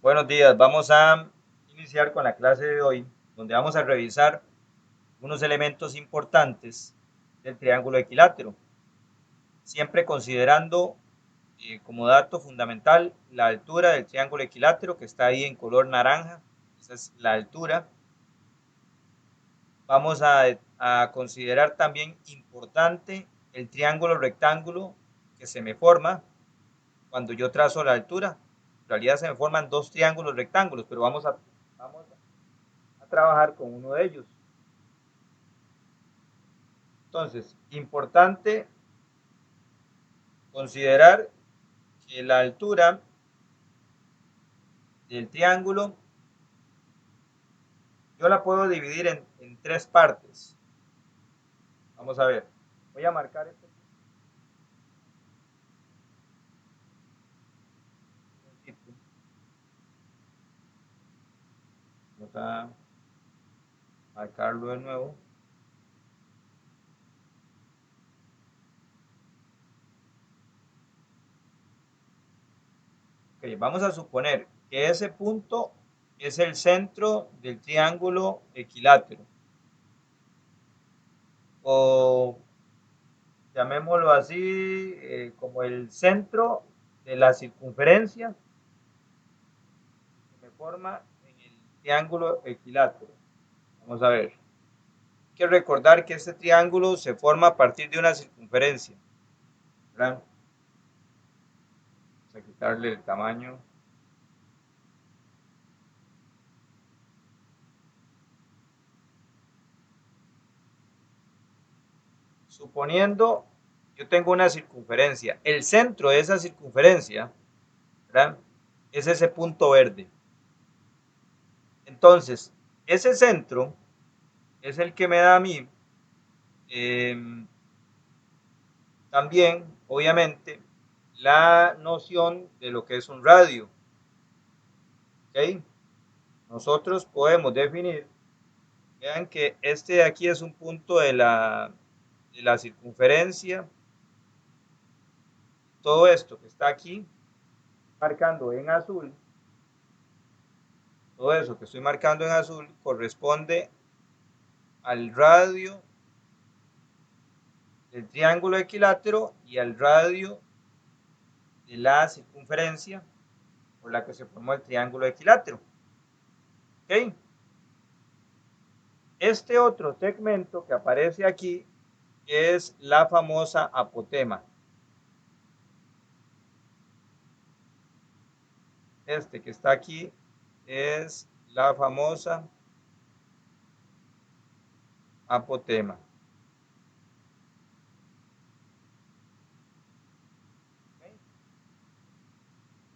Buenos días, vamos a iniciar con la clase de hoy, donde vamos a revisar unos elementos importantes del triángulo equilátero, siempre considerando como dato fundamental la altura del triángulo equilátero que está ahí en color naranja, esa es la altura. Vamos a considerar también importante el triángulo rectángulo que se me forma cuando yo trazo la altura. En realidad se me forman dos triángulos rectángulos, pero vamos a trabajar con uno de ellos. Entonces, importante considerar que la altura del triángulo yo la puedo dividir en tres partes. Vamos a ver. Voy a marcar este. Vamos a marcarlo de nuevo. Okay, vamos a suponer que ese punto es el centro del triángulo equilátero. O llamémoslo así, como el centro de la circunferencia que me forma en el triángulo equilátero. Vamos a ver. Hay que recordar que este triángulo se forma a partir de una circunferencia, ¿verdad? Vamos a quitarle el tamaño. Suponiendo yo tengo una circunferencia, el centro de esa circunferencia, ¿verdad? Es ese punto verde. Entonces, ese centro es el que me da a mí también, obviamente, la noción de lo que es un radio. ¿Ok? Nosotros podemos definir, vean que este de aquí es un punto de la circunferencia. Todo esto que está aquí, marcando en azul, todo eso que estoy marcando en azul corresponde al radio del triángulo equilátero y al radio de la circunferencia por la que se formó el triángulo equilátero. ¿Ok? Este otro segmento que aparece aquí es la famosa apotema. Este que está aquí es la famosa apotema. ¿Okay?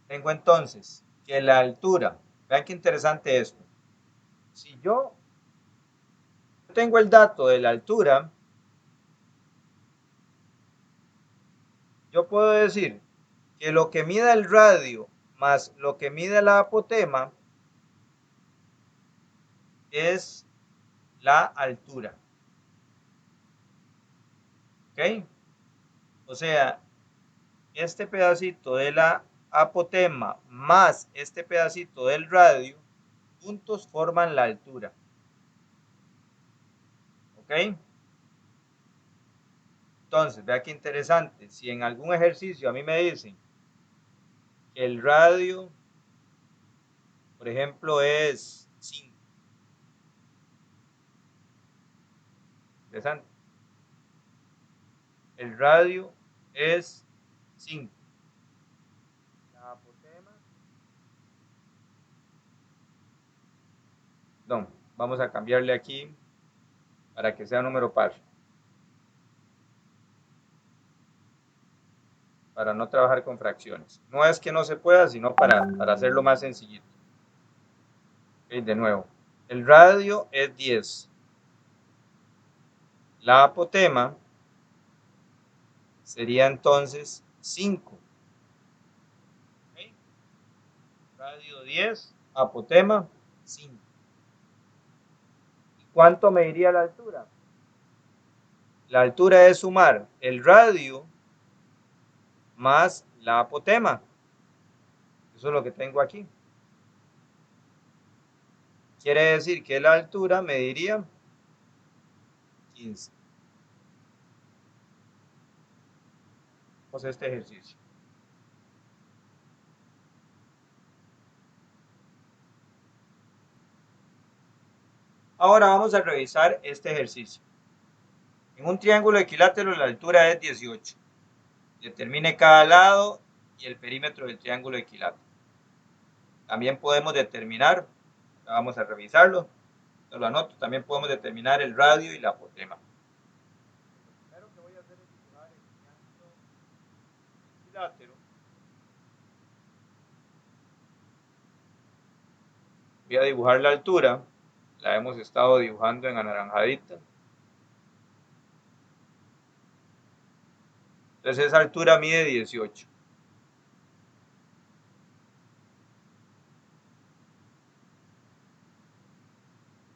Tengo entonces que la altura, vean qué interesante esto. Si yo tengo el dato de la altura, yo puedo decir que lo que mida el radio más lo que mide la apotema es la altura. ¿Ok? O sea, este pedacito de la apotema más este pedacito del radio juntos forman la altura. ¿Ok? Entonces, vea qué interesante. Si en algún ejercicio a mí me dicen que el radio, por ejemplo, es 5. Interesante. El radio es 5. La apotema. No, vamos a cambiarle aquí para que sea número par. Para no trabajar con fracciones. No es que no se pueda, sino para hacerlo más sencillito. Okay, de nuevo, el radio es 10. La apotema sería entonces 5. ¿Okay? Radio 10, apotema 5. ¿Y cuánto me diría la altura? La altura es sumar el radio más la apotema. Eso es lo que tengo aquí. Quiere decir que la altura mediría 15. Vamos a este ejercicio. Ahora vamos a revisar este ejercicio. En un triángulo equilátero la altura es 18. Determine cada lado y el perímetro del triángulo equilátero. También podemos determinar, vamos a revisarlo, lo anoto, también podemos determinar el radio y la apotema. Lo primero que voy a hacer es dibujar el triángulo equilátero. Voy a dibujar la altura, la hemos estado dibujando en anaranjadita. Entonces esa altura mide 18.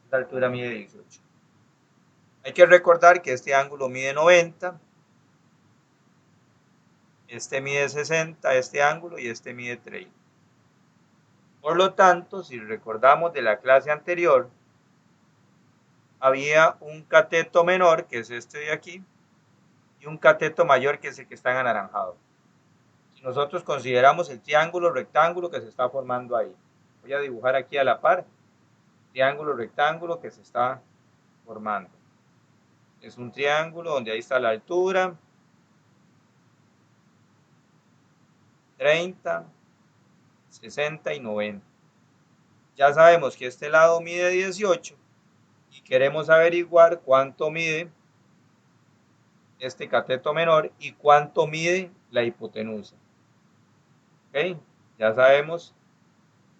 Esa altura mide 18. Hay que recordar que este ángulo mide 90, este mide 60, este ángulo, y este mide 30. Por lo tanto, si recordamos de la clase anterior, había un cateto menor, que es este de aquí, y un cateto mayor, que es el que está en anaranjado. Si nosotros consideramos el triángulo rectángulo que se está formando ahí, voy a dibujar aquí a la par, triángulo rectángulo que se está formando. Es un triángulo donde ahí está la altura, 30, 60 y 90. Ya sabemos que este lado mide 18 y queremos averiguar cuánto mide este cateto menor y cuánto mide la hipotenusa. ¿Ok? Ya sabemos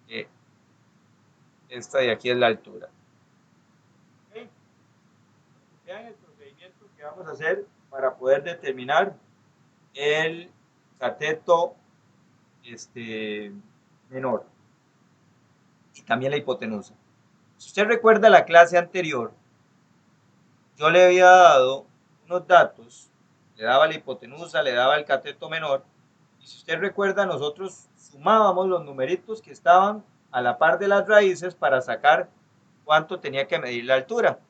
que esta de aquí es la altura. ¿Ok? Vean el procedimiento que vamos a hacer para poder determinar el cateto menor y también la hipotenusa. Si usted recuerda la clase anterior, yo le había dado unos datos, le daba la hipotenusa, le daba el cateto menor, y si usted recuerda, nosotros sumábamos los numeritos que estaban a la par de las raíces para sacar cuánto tenía que medir la altura.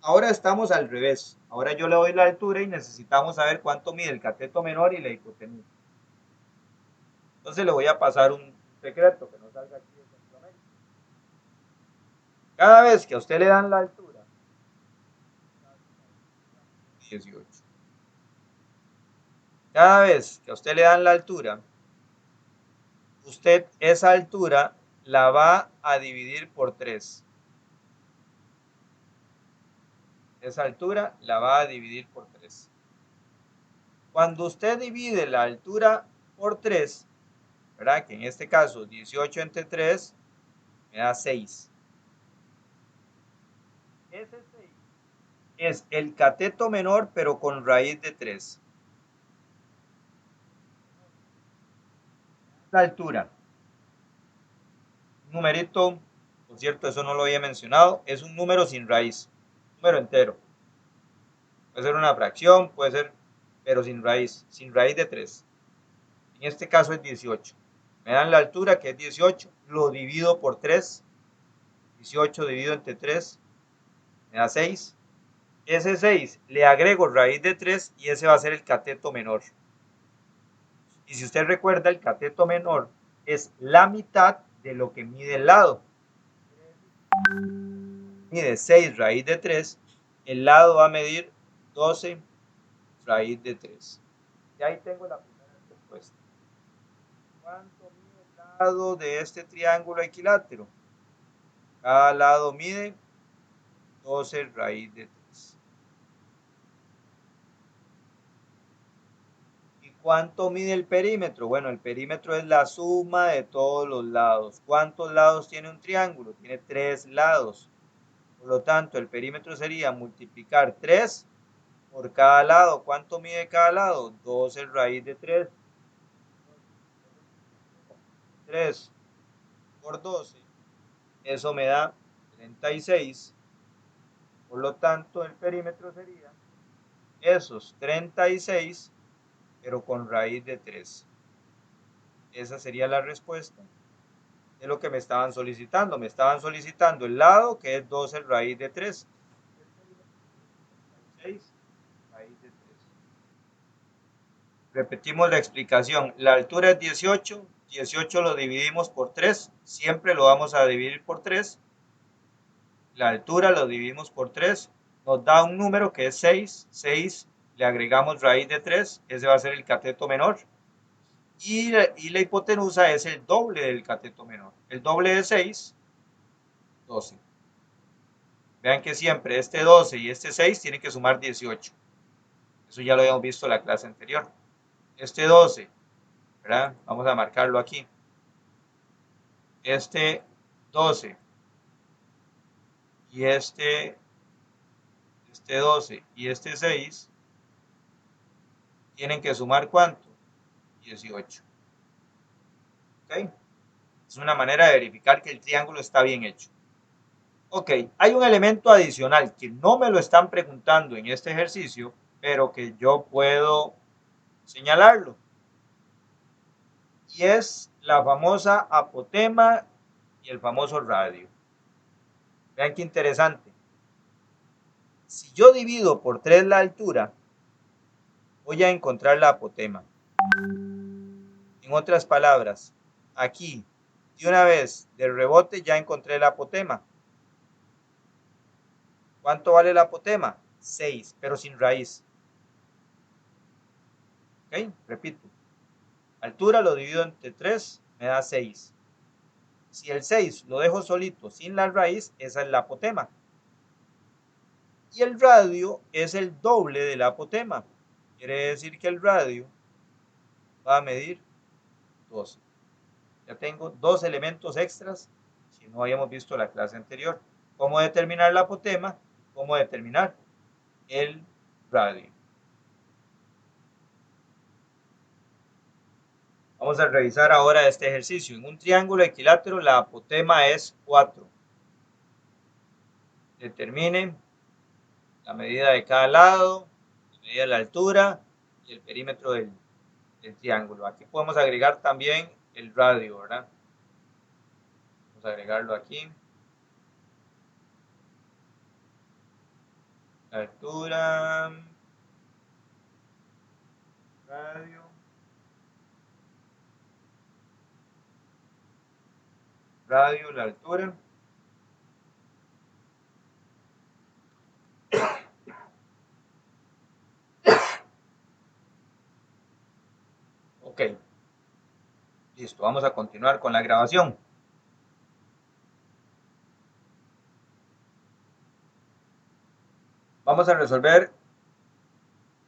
Ahora estamos al revés. Ahora yo le doy la altura y necesitamos saber cuánto mide el cateto menor y la hipotenusa. Entonces le voy a pasar un secreto que no salga aquí de Centroamérica. Cada vez que a usted le dan la altura, 18. Cada vez que a usted le dan la altura, usted esa altura la va a dividir por 3. Esa altura la va a dividir por 3. Cuando usted divide la altura por 3, ¿verdad? Que en este caso 18 entre 3 me da 6. Ese 6 es el cateto menor, pero con raíz de 3. La altura. Un numerito, por cierto, eso no lo había mencionado, es un número sin raíz, número entero. Puede ser una fracción, puede ser, pero sin raíz de 3. En este caso es 18. Me dan la altura, que es 18, lo divido por 3. 18 dividido entre 3 me da 6. Ese 6 le agrego raíz de 3 y ese va a ser el cateto menor. Y si usted recuerda, el cateto menor es la mitad de lo que mide el lado. Mide 6 raíz de 3, el lado va a medir 12 raíz de 3. Y ahí tengo la primera respuesta. ¿Cuánto mide el lado de este triángulo equilátero? Cada lado mide 12 raíz de 3. ¿Y cuánto mide el perímetro? Bueno, el perímetro es la suma de todos los lados. ¿Cuántos lados tiene un triángulo? Tiene 3 lados. Por lo tanto, el perímetro sería multiplicar 3 por cada lado. ¿Cuánto mide cada lado? 12 raíz de 3. 3 por 12. Eso me da 36. Por lo tanto, el perímetro sería esos 36, pero con raíz de 3. Esa sería la respuesta Es lo que me estaban solicitando. Me estaban solicitando el lado, que es 12 raíz de 3. 6 raíz de 3. Repetimos la explicación. La altura es 18. 18 lo dividimos por 3. Siempre lo vamos a dividir por 3. La altura lo dividimos por 3. Nos da un número que es 6. 6 le agregamos raíz de 3. Ese va a ser el cateto menor. Y la hipotenusa es el doble del cateto menor. El doble de 6, 12. Vean que siempre este 12 y este 6 tienen que sumar 18. Eso ya lo habíamos visto en la clase anterior. Este 12, ¿verdad? Vamos a marcarlo aquí. Este 12 y este 12 y este 6 tienen que sumar ¿cuánto? 18. ¿Ok? Es una manera de verificar que el triángulo está bien hecho. Ok, hay un elemento adicional que no me lo están preguntando en este ejercicio, pero que yo puedo señalarlo. Y es la famosa apotema y el famoso radio. Vean qué interesante. Si yo divido por 3 la altura, voy a encontrar la apotema. En otras palabras, aquí, de una vez, del rebote, ya encontré la apotema. ¿Cuánto vale la apotema? 6, pero sin raíz. ¿Ok? Repito. Altura lo divido entre 3, me da 6. Si el 6 lo dejo solito, sin la raíz, esa es la apotema. Y el radio es el doble de la apotema. Quiere decir que el radio va a medir 12. Ya tengo dos elementos extras si no habíamos visto la clase anterior. Cómo determinar la apotema, cómo determinar el radio. Vamos a revisar ahora este ejercicio. En un triángulo equilátero la apotema es 4. Determine la medida de cada lado, la medida de la altura y el perímetro del triángulo. Aquí podemos agregar también el radio, ¿verdad? Vamos a agregarlo aquí. La altura, radio, la altura. Ok, listo, vamos a continuar con la grabación. Vamos a resolver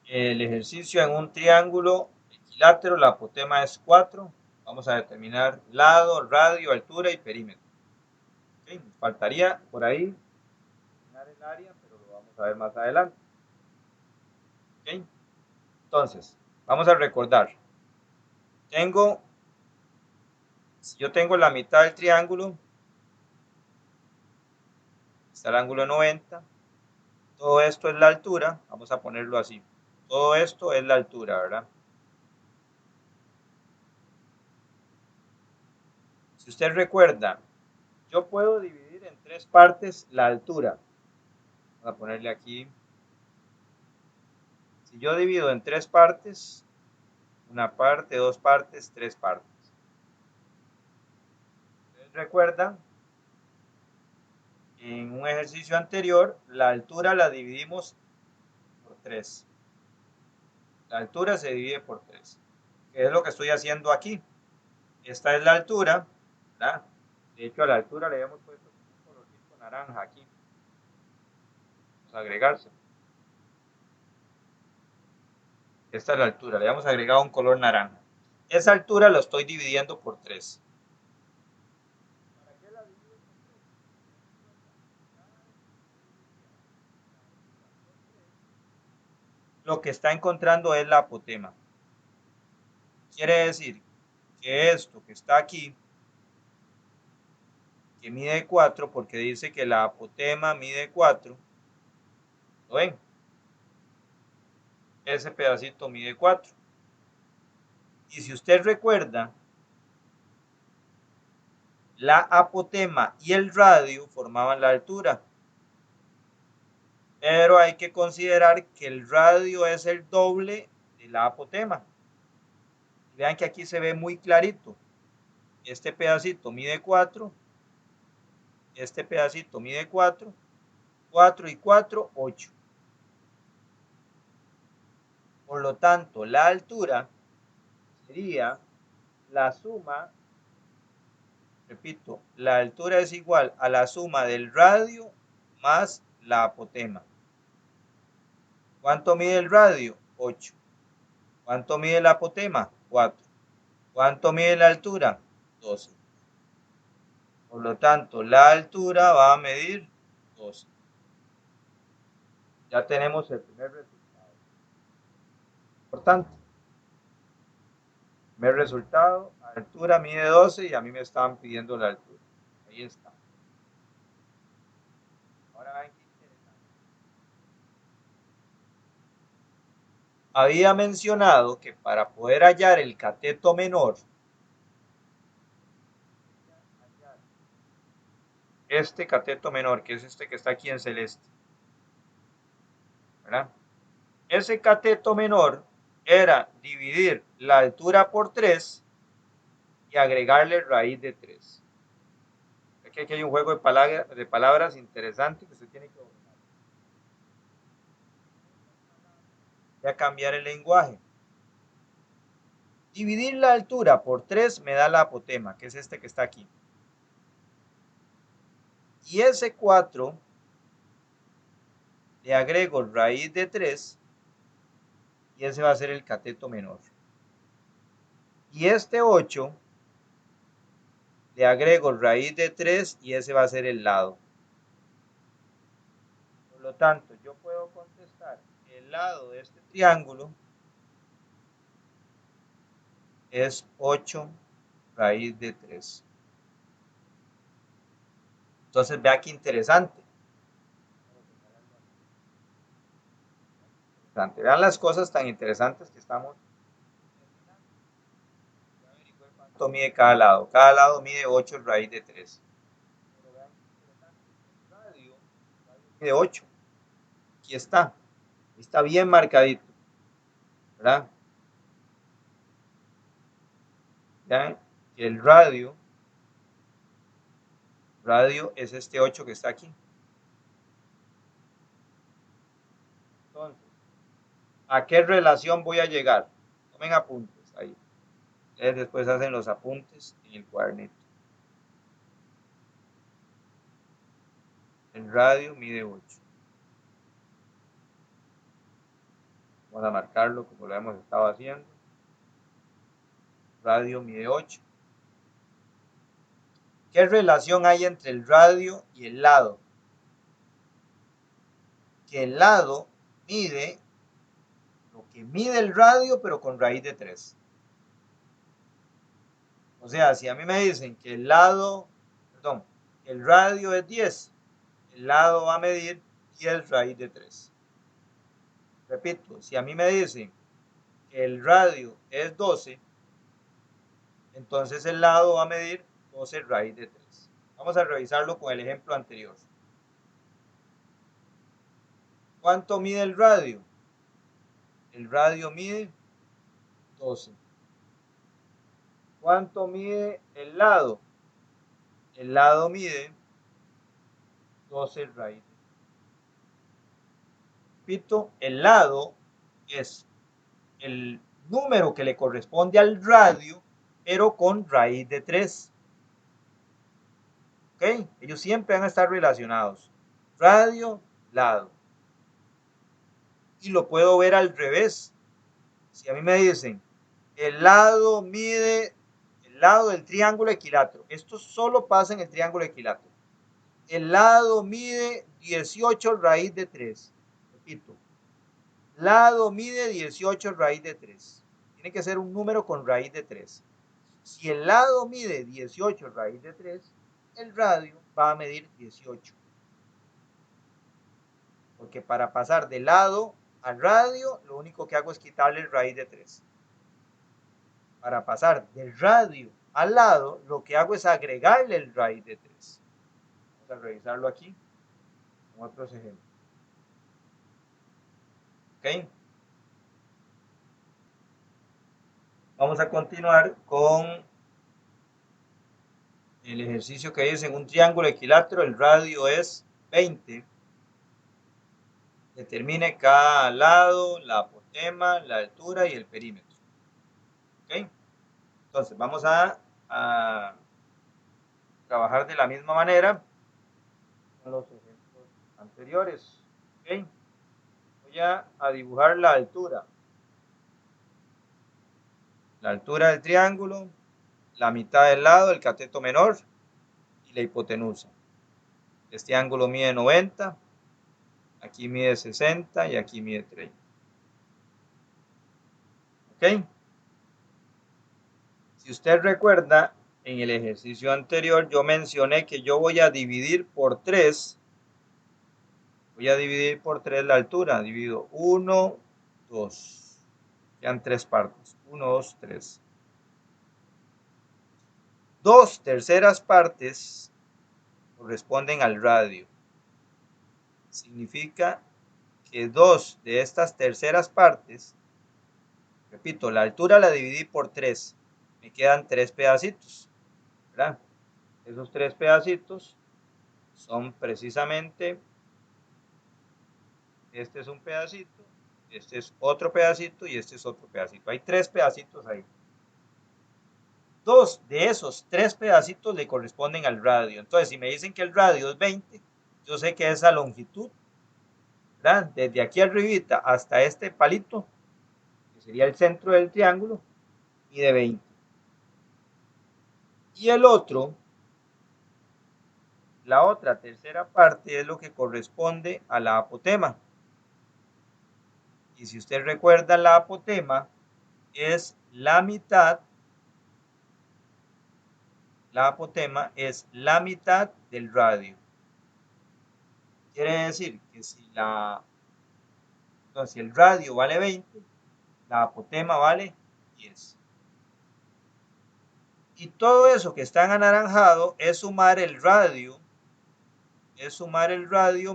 el ejercicio en un triángulo equilátero. La apotema es 4. Vamos a determinar lado, radio, altura y perímetro. Okay, nos faltaría por ahí determinar el área, pero lo vamos a ver más adelante. Okay. Entonces, vamos a recordar. Si yo tengo la mitad del triángulo, está el ángulo 90. Todo esto es la altura, vamos a ponerlo así. Todo esto es la altura, ¿verdad? Si usted recuerda, yo puedo dividir en 3 partes la altura. Vamos a ponerle aquí. Si yo divido en 3 partes, una parte, 2 partes, 3 partes. Ustedes recuerdan, en un ejercicio anterior, la altura la dividimos por 3. La altura se divide por 3. ¿Qué es lo que estoy haciendo aquí? Esta es la altura, ¿verdad? De hecho, a la altura le hemos puesto un colorcito naranja aquí. Vamos a agregarse. Esta es la altura, le hemos agregado un color naranja. Esa altura lo estoy dividiendo por 3. ¿Para qué la divido por 3? Lo que está encontrando es la apotema. Quiere decir que esto que está aquí, que mide 4, porque dice que la apotema mide 4, ¿lo ven? Ese pedacito mide 4. Y si usted recuerda, la apotema y el radio formaban la altura. Pero hay que considerar que el radio es el doble de la apotema. Vean que aquí se ve muy clarito. Este pedacito mide 4. Este pedacito mide 4. 4 y 4, 8. Por lo tanto, la altura sería la suma, repito, la altura es igual a la suma del radio más la apotema. ¿Cuánto mide el radio? 8. ¿Cuánto mide la apotema? 4. ¿Cuánto mide la altura? 12. Por lo tanto, la altura va a medir 12. Ya tenemos el primer resultado. Importante. El primer resultado, la altura mide 12 y a mí me estaban pidiendo la altura. Ahí está. Ahora ven qué interesante. Había mencionado que para poder hallar el cateto menor, este cateto menor, que es este que está aquí en celeste, ¿verdad? Ese cateto menor era dividir la altura por 3 y agregarle raíz de 3. Aquí hay un juego de palabras interesante que usted tiene que dominar. Voy a cambiar el lenguaje. Dividir la altura por 3 me da la apotema, que es este que está aquí. Y ese 4 le agrego raíz de 3 y ese va a ser el cateto menor. Y este 8 le agrego raíz de 3 y ese va a ser el lado. Por lo tanto, yo puedo contestar que el lado de este triángulo es 8 raíz de 3. Entonces, vea qué interesante. Vean las cosas tan interesantes que estamos. ¿Cuánto mide cada lado? Cada lado mide 8 raíz de 3. Pero vean qué interesante. El radio mide 8. Aquí está. Está bien marcadito. ¿Verdad? Vean que el radio es este 8 que está aquí. Entonces, ¿a qué relación voy a llegar? Tomen apuntes ahí. Ustedes después hacen los apuntes en el cuadernito. El radio mide 8. Vamos a marcarlo como lo hemos estado haciendo. Radio mide 8. ¿Qué relación hay entre el radio y el lado? Que el lado mide lo que mide el radio, pero con raíz de 3. O sea, si a mí me dicen que el radio es 10, el lado va a medir 10 raíz de 3. Repito, si a mí me dicen que el radio es 12, entonces el lado va a medir 12 raíz de 3. Vamos a revisarlo con el ejemplo anterior. ¿Cuánto mide el radio? El radio mide 12. ¿Cuánto mide el lado? El lado mide 12 raíz. Repito, el lado es el número que le corresponde al radio, pero con raíz de 3. ¿Ok? Ellos siempre van a estar relacionados. Radio, lado. Y lo puedo ver al revés. Si a mí me dicen, el lado mide, el lado del triángulo equilátero. Esto solo pasa en el triángulo equilátero. El lado mide 18 raíz de 3. Repito, lado mide 18 raíz de 3. Tiene que ser un número con raíz de 3. Si el lado mide 18 raíz de 3, el radio va a medir 18. Porque para pasar de lado al radio, lo único que hago es quitarle raíz de 3. Para pasar del radio al lado, lo que hago es agregarle el raíz de 3. Vamos a revisarlo aquí con otros ejemplos. ¿Ok? Vamos a continuar con el ejercicio que dice: en un triángulo equilátero el radio es 20. Determine cada lado, la apotema, la altura y el perímetro. ¿Ok? Entonces vamos a trabajar de la misma manera con los ejemplos anteriores. ¿Ok? Voy a dibujar la altura. La altura del triángulo, la mitad del lado, el cateto menor y la hipotenusa. Este ángulo mide 90, aquí mide 60 y aquí mide 30. ¿Ok? Si usted recuerda, en el ejercicio anterior yo mencioné que yo voy a dividir por 3. Voy a dividir por 3 la altura. Divido 1, 2. Quedan 3 partes. 1, 2, 3. 2 terceras partes corresponden al radio. Significa que 2 de estas terceras partes, repito, la altura la dividí por 3. Me quedan 3 pedacitos, ¿verdad? Esos 3 pedacitos son precisamente, este es un pedacito, este es otro pedacito y este es otro pedacito. Hay 3 pedacitos ahí. 2 de esos 3 pedacitos le corresponden al radio. Entonces, si me dicen que el radio es 20, yo sé que esa longitud, ¿verdad? Desde aquí arribita hasta este palito, que sería el centro del triángulo, mide 20. Y el otro, la otra tercera parte es lo que corresponde a la apotema. Y si usted recuerda, la apotema es la mitad, del radio. Quiere decir que si el radio vale 20, la apotema vale 10. Y todo eso que está en anaranjado es sumar el radio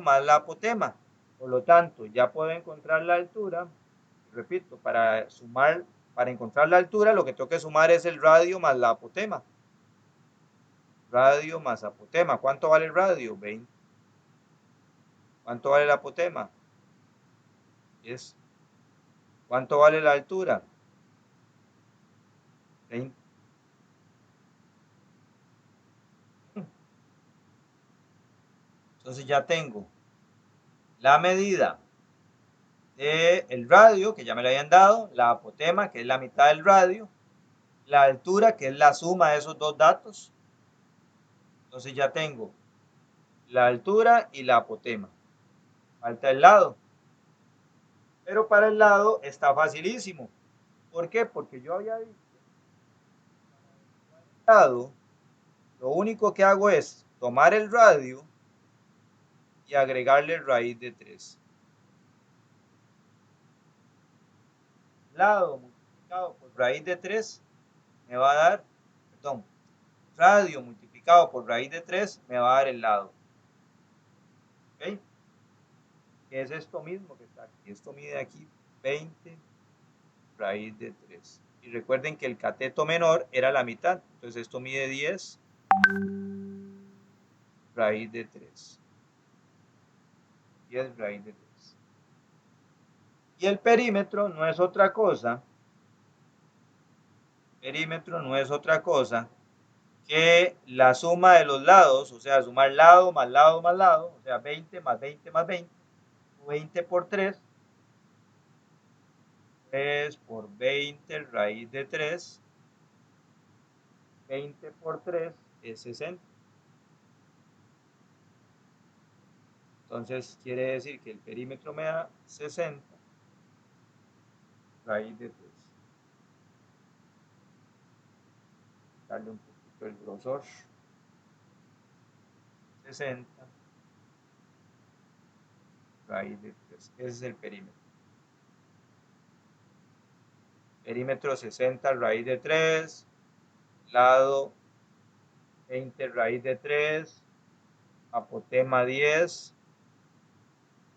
más la apotema. Por lo tanto, ya puedo encontrar la altura. Repito, para encontrar la altura, lo que tengo que sumar es el radio más la apotema. Radio más apotema. ¿Cuánto vale el radio? 20. ¿Cuánto vale la apotema? 10. ¿Cuánto vale la altura? 20. Entonces ya tengo la medida del radio, que ya me lo habían dado, la apotema, que es la mitad del radio, la altura, que es la suma de esos dos datos. Entonces ya tengo la altura y la apotema. Falta el lado. Pero para el lado está facilísimo. ¿Por qué? Porque yo había dicho que para el lado, lo único que hago es tomar el radio y agregarle raíz de 3. Lado multiplicado por raíz de 3 me va a dar, perdón, radio multiplicado por raíz de 3 me va a dar el lado. ¿Ok? Que es esto mismo que está aquí. Esto mide aquí 20 raíz de 3. Y recuerden que el cateto menor era la mitad. Entonces esto mide 10 raíz de 3. 10 raíz de 3. Y el perímetro no es otra cosa. Perímetro no es otra cosa que la suma de los lados, o sea, sumar lado más lado más lado, o sea, 20 más 20 más 20, 20 por 3, 3 por 20 raíz de 3, 20 por 3 es 60. Entonces quiere decir que el perímetro me da 60 raíz de 3. Darle un poquito el grosor. 60 raíz de 3. Ese es el perímetro. Perímetro 60 raíz de 3. lado 20 raíz de 3, apotema 10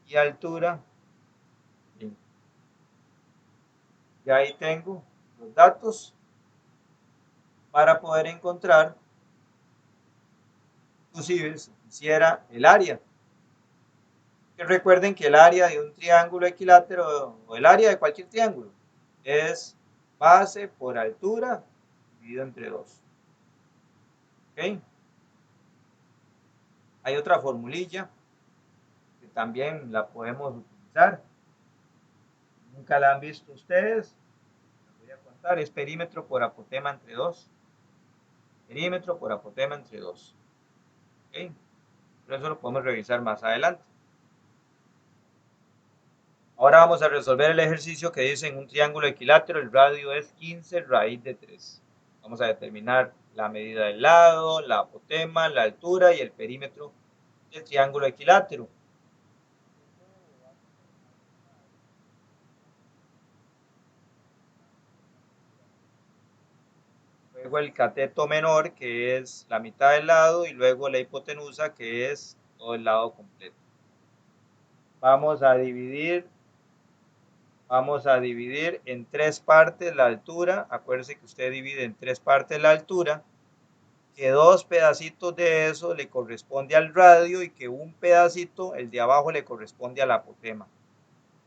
y altura 20. Ya ahí tengo los datos para poder encontrar, inclusive si quisiera el área. Que recuerden que el área de un triángulo equilátero o el área de cualquier triángulo es base por altura dividido entre 2. ¿Okay? Hay otra formulilla que también la podemos utilizar. Nunca la han visto ustedes. Les voy a contar. Es perímetro por apotema entre 2. Perímetro por apotema entre 2. ¿Okay? Pero eso lo podemos revisar más adelante. Ahora vamos a resolver el ejercicio que dice en un triángulo equilátero el radio es 15 raíz de 3. Vamos a determinar la medida del lado, la apotema, la altura y el perímetro del triángulo equilátero. Luego el cateto menor, que es la mitad del lado, y luego la hipotenusa, que es todo el lado completo. Vamos a dividir en 3 partes la altura. Acuérdense que usted divide en 3 partes la altura, que 2 pedacitos de eso le corresponde al radio y que un pedacito, el de abajo, le corresponde al apotema.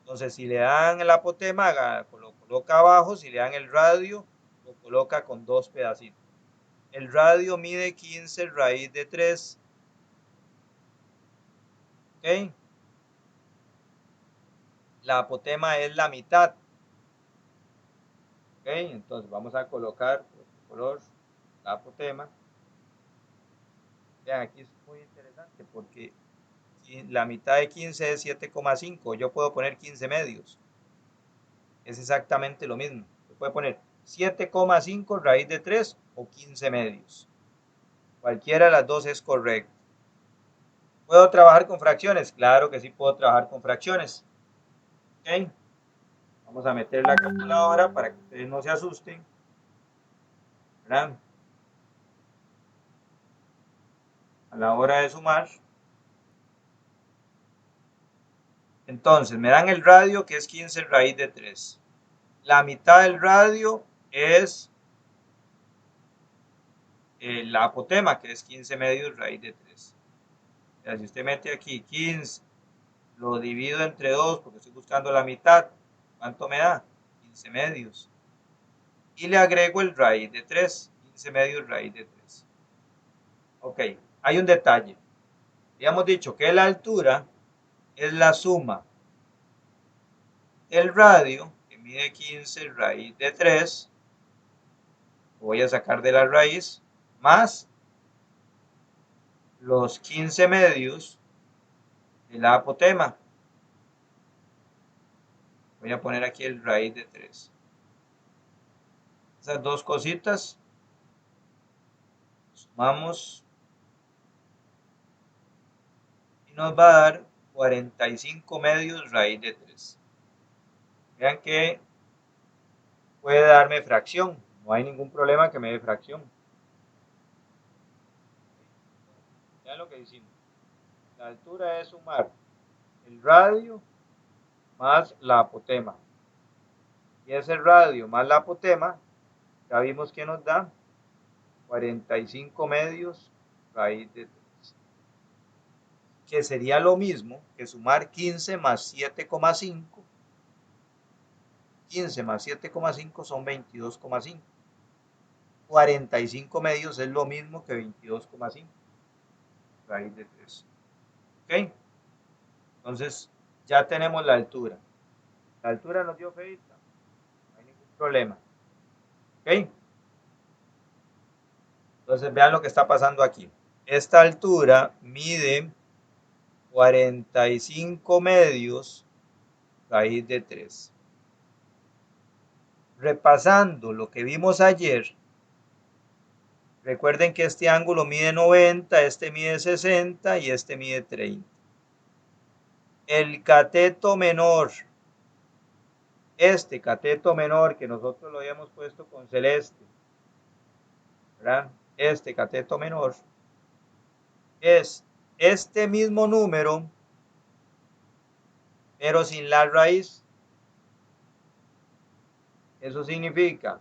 Entonces, si le dan el apotema, lo coloca abajo. Si le dan el radio, lo coloca con 2 pedacitos. El radio mide 15 raíz de 3. ¿Ok? La apotema es la mitad. ¿Ok? Entonces vamos a colocar por este color la apotema. Vean, aquí es muy interesante porque la mitad de 15 es 7,5. Yo puedo poner 15 medios. Es exactamente lo mismo. Se puede poner 7,5 raíz de 3 o 15 medios. Cualquiera de las dos es correcto. ¿Puedo trabajar con fracciones? Claro que sí puedo trabajar con fracciones. ¿Ok? Vamos a meter la calculadora para que ustedes no se asusten. ¿Verdad? A la hora de sumar. Entonces, me dan el radio que es 15 raíz de 3. La mitad del radio es la apotema, que es 15 medios raíz de 3. O sea, si usted mete aquí 15, lo divido entre 2 porque estoy buscando la mitad. ¿Cuánto me da? 15 medios. Y le agrego el raíz de 3. 15 medios raíz de 3. Ok, hay un detalle. Habíamos dicho que la altura es la suma del radio, que mide 15 raíz de 3. Lo voy a sacar de la raíz, más los 15 medios de la apotema. Voy a poner aquí el raíz de 3. Esas dos cositas sumamos y nos va a dar 45 medios raíz de 3. Vean que puede darme fracción. No hay ningún problema que me dé fracción. Vean lo que hicimos. La altura es sumar el radio más la apotema. Y ese radio más la apotema, ya vimos que nos da 45 medios raíz de 3. Que sería lo mismo que sumar 15 más 7,5. 15 más 7,5 son 22,5. 45 medios es lo mismo que 22,5 raíz de 3. ¿Ok? Entonces, ya tenemos la altura. La altura nos dio feita. No hay ningún problema. ¿Ok? Entonces, vean lo que está pasando aquí. Esta altura mide 45 medios raíz de 3. Repasando lo que vimos ayer, recuerden que este ángulo mide 90, este mide 60 y este mide 30. El cateto menor, este cateto menor que nosotros lo habíamos puesto con celeste, ¿verdad? Este cateto menor es este mismo número, pero sin la raíz. Eso significa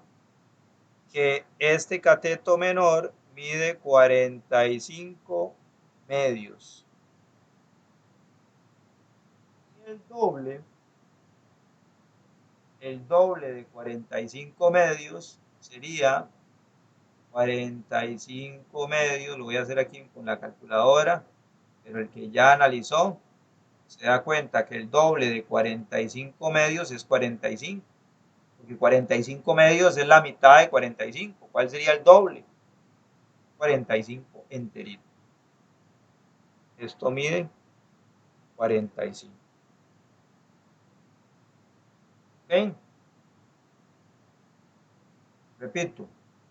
que este cateto menor mide 45 medios. Y el doble de 45 medios sería 45 medios, lo voy a hacer aquí con la calculadora, pero el que ya analizó se da cuenta que el doble de 45 medios es 45, porque 45 medios es la mitad de 45. ¿Cuál sería el doble? 45 enterito. Esto mide 45. ¿Ok? Repito,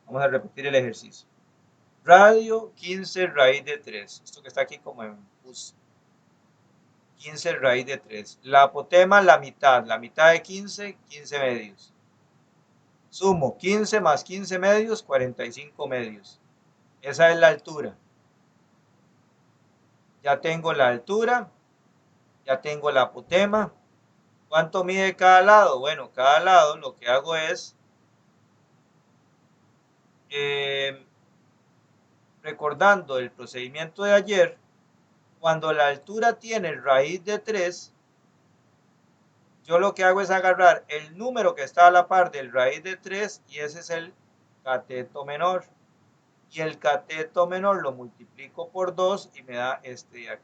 vamos a repetir el ejercicio. Radio 15 raíz de 3. Esto que está aquí como en pus. 15 raíz de 3. La apotema, la mitad de 15, 15 medios. Sumo 15 más 15 medios, 45 medios. Esa es la altura. Ya tengo la altura, ya tengo la apotema. ¿Cuánto mide cada lado? Bueno, cada lado lo que hago es, recordando el procedimiento de ayer, cuando la altura tiene raíz de 3, yo lo que hago es agarrar el número que está a la par del raíz de 3 y ese es el cateto menor. Y el cateto menor lo multiplico por 2 y me da este de aquí.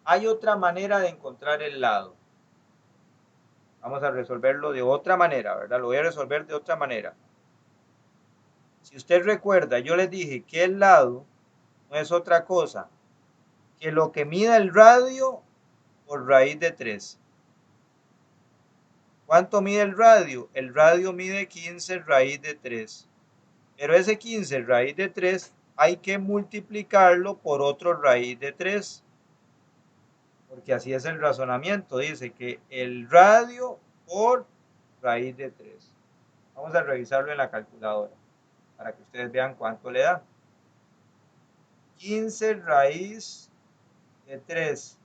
Hay otra manera de encontrar el lado. Vamos a resolverlo de otra manera, ¿verdad? Lo voy a resolver de otra manera. Si usted recuerda, yo les dije que el lado no es otra cosa que lo que mida el radio por raíz de 3. ¿Cuánto mide el radio? El radio mide 15 raíz de 3. Pero ese 15 raíz de 3 hay que multiplicarlo por otro raíz de 3. Porque así es el razonamiento. Dice que el radio por raíz de 3. Vamos a revisarlo en la calculadora para que ustedes vean cuánto le da. 15 raíz de 3.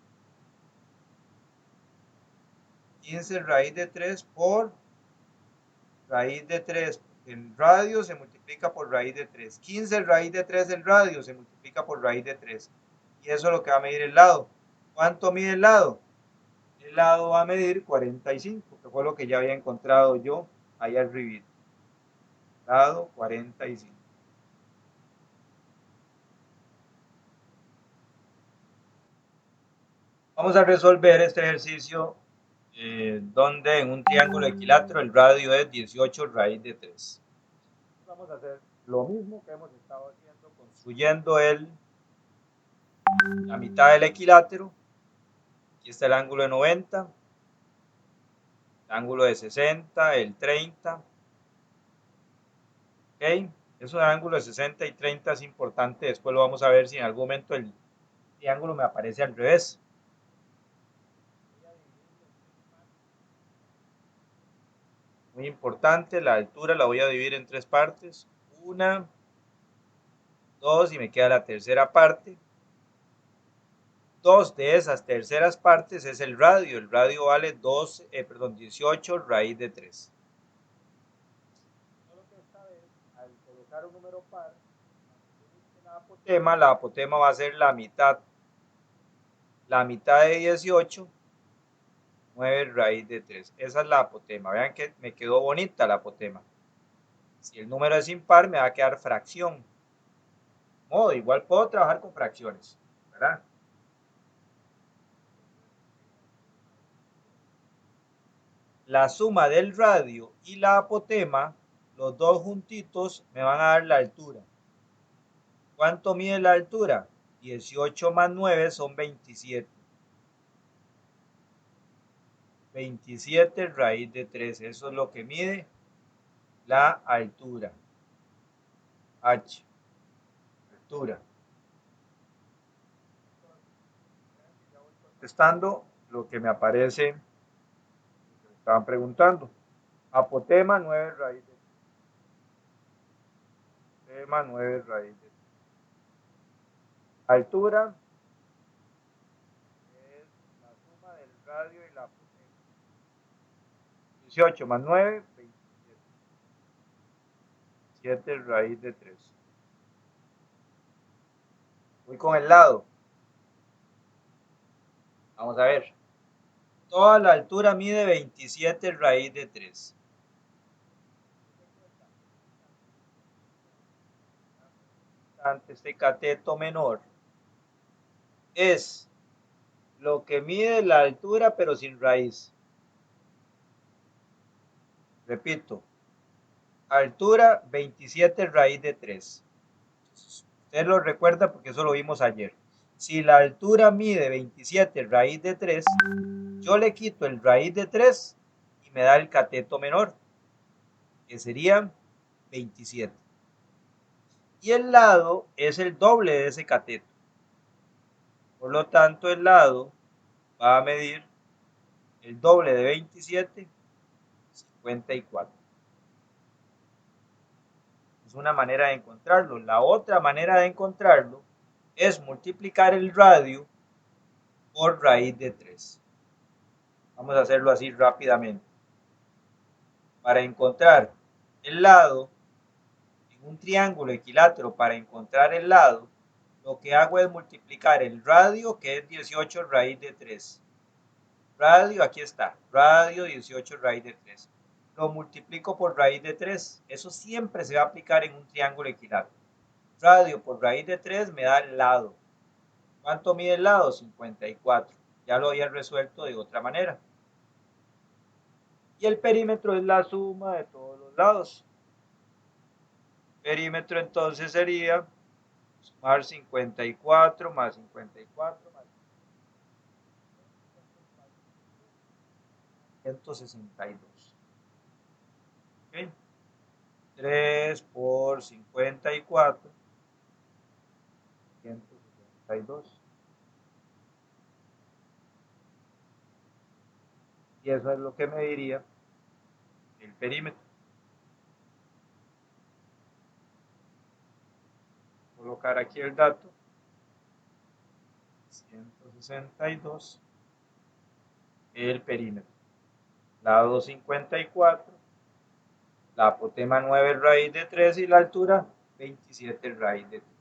15 raíz de 3 por raíz de 3. El radio se multiplica por raíz de 3. 15 raíz de 3 el radio se multiplica por raíz de 3. Y eso es lo que va a medir el lado. ¿Cuánto mide el lado? El lado va a medir 45, que fue lo que ya había encontrado yo ahí arriba. Lado 45. Vamos a resolver este ejercicio donde en un triángulo equilátero el radio es 18 raíz de 3. Vamos a hacer lo mismo que hemos estado haciendo, construyendo la mitad del equilátero. Aquí está el ángulo de 90, el ángulo de 60, el 30. ¿Ok? Eso de ángulo de 60 y 30 es importante. Después lo vamos a ver si en algún momento el triángulo me aparece al revés. Muy importante, la altura la voy a dividir en 3 partes. 1, 2 y me queda la tercera parte. 2 de esas terceras partes es el radio. El radio vale 18 raíz de 3. Solo que esta vez, al colocar un número par, la apotema va a ser la mitad. La mitad de 18, 9 raíz de 3. Esa es la apotema. Vean que me quedó bonita la apotema. Si el número es impar, me va a quedar fracción. Modo, igual puedo trabajar con fracciones, ¿verdad? La suma del radio y la apotema, los dos juntitos, me van a dar la altura. ¿Cuánto mide la altura? 18 más 9 son 27. 27 raíz de 3. Eso es lo que mide la altura. H. Altura. Contestando lo que me aparece, lo que me estaban preguntando. Apotema 9 raíz de 3. apotema 9 raíz de 3. Altura es la suma del radio y la apotema. 18 más 9, 27. 7 raíz de 3. Voy con el lado. Vamos a ver. Toda la altura mide 27 raíz de 3. Este cateto menor es lo que mide la altura pero sin raíz. Repito, altura 27 raíz de 3. Usted lo recuerda porque eso lo vimos ayer. Si la altura mide 27 raíz de 3, yo le quito el raíz de 3 y me da el cateto menor, que sería 27. Y el lado es el doble de ese cateto. Por lo tanto, el lado va a medir el doble de 27, 54. Es una manera de encontrarlo. La otra manera de encontrarlo es multiplicar el radio por raíz de 3. Vamos a hacerlo así rápidamente. Para encontrar el lado en un triángulo equilátero, para encontrar el lado, lo que hago es multiplicar el radio, que es 18 raíz de 3. Radio, aquí está, radio 18 raíz de 3. Lo multiplico por raíz de 3. Eso siempre se va a aplicar en un triángulo equilátero. Radio por raíz de 3 me da el lado. ¿Cuánto mide el lado? 54. Ya lo había resuelto de otra manera. Y el perímetro es la suma de todos los lados. Perímetro entonces sería sumar 54 más 54 más 162. ¿Okay? 3 por 54, 162. Y eso es lo que me diría el perímetro. Colocar aquí el dato. 162. El perímetro. Lado 54. La apotema 9 raíz de 3 y la altura 27 raíz de 3.